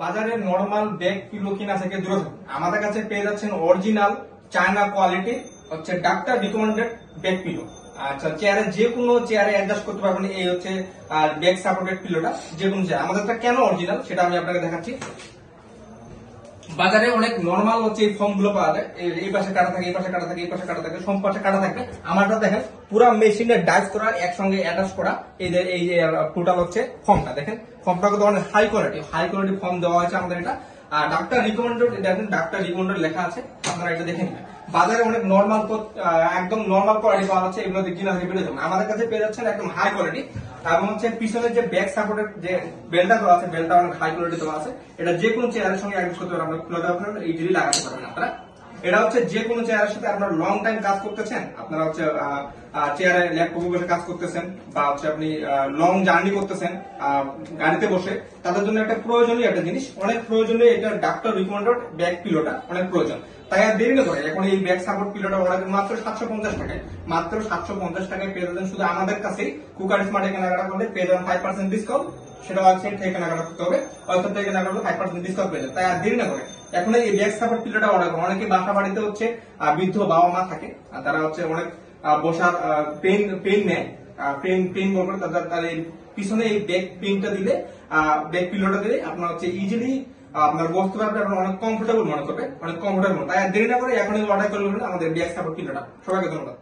বাজারে normal bag pillow কিনা থেকে দূরে থাকুন। আমাদের কাছে পেয়ে যাচ্ছেন অরিজিনাল চায়না কোয়ালিটি হচ্ছে ডাক্তার রিকমেন্ডেড ব্যাগ পিলো। আচ্ছা, চেয়ারে যে কোনো চেয়ারে অ্যাডজাস্ট করতে পারবেন। এই হচ্ছে ব্যাক সাপোর্টেড পিলোটা যে কোনো চেয়ার। আমাদেরটা কেন অরিজিনাল সেটা আমি আপনাকে দেখাচ্ছি। বাজারে অনেক নরমাল হচ্ছে এই ফর্ম গুলো পাওয়া যায়, এই পাশে কাটা থাকে, এই পাশে কাটা থাকে, এই পাশে কাটা থাকে, সব পাশে কাটা থাকবে। আমারটা দেখেন পুরো মেশিনে ডাইস করা, একসঙ্গে অ্যাটাচ করা। এই যে টোটাল হচ্ছে ফর্মটা দেখেন, ফর্মটা কিন্তু অনেক হাই কোয়ালিটি ফর্ম দেওয়া হয়েছে আমাদের এটা। আর ডাক্তার রিকমেন্ডেড, দেখেন ডাক্তার রিকমেন্ডেড লেখা আছে, আপনারা এটা দেখে নেবেন। বাজারে অনেক নরমাল একদম নরমাল কোয়ালিটি পাওয়া যাচ্ছে, এগুলো কিনা থেকে বেড়ে যাবে। আমাদের কাছে পেয়ে যাচ্ছেন একদম হাই কোয়ালিটি। এবং হচ্ছে পিছনের যে ব্যাক সাপোর্টের যে বেলটা দেওয়া আছে, বেলটা অনেক হাই কোয়ালিটি দেওয়া আছে। এটা যে কোনো চেয়ারের সঙ্গে অ্যাডজাস্ট করতে পারবেন, খুলে দেওয়া পারবেন, ইজিলি লাগাতে পারবেন আপনারা। এটা হচ্ছে যে কোনো চেয়ারের সাথে আপনারা লং টাইম কাজ করতেছেন, আপনারা হচ্ছে চেয়ারে ল্যাপটপে বসে কাজ করতেছেন, বা হচ্ছে আপনি লং জার্নি করতেছেন গাড়িতে বসে, তাদের জন্য একটা প্রয়োজনীয় একটা জিনিস, অনেক প্রয়োজনীয় এটা ডাক্তার রিকমেন্ডেড ব্যাক পিলোটা অনেক প্রয়োজন। তাই আর দেরি না করে এখন এই ব্যাক সাপোর্ট পিলোটা মাত্র 750 টাকায়, মাত্র 750 টাকায় পেয়ে যাবেন। শুধু আমাদের কাছেই কুকার স্মার্টে কেনাকাটা করলে পেয়ে যাবেন 5% ডিসকাউন্ট। সেটা ওয়েবসাইট থেকে কেনাকাটা করতে হবে, ওয়েবসাইট থেকে কেনাকাটা করলে 5% ডিসকাউন্ট পেয়ে যাবেন। তাই আর দেরি না করে এখন এই ব্যাক সাপোর্ট পিলোটা অর্ডার করুন। অনেকে বাসা বাড়িতে হচ্ছে বৃদ্ধ বাবা মা থাকে, তারা হচ্ছে অনেক বসার পেন নেয়, পেন বলবেন, তাদের পিছনে এই ব্যাক পেনটা দিলে, ব্যাক পিলোটা দিলে আপনার হচ্ছে ইজিলি আপনার বসতে পারবে, আপনার অনেক কমফোর্টেবল মনে করবে, অনেক কমফোর্টেবল। তাই আর দেরি না করে এখনই অর্ডার করে নেবেন আমাদের ব্যাক সাপোর্ট পিলোটা। সবাইকে ধন্যবাদ।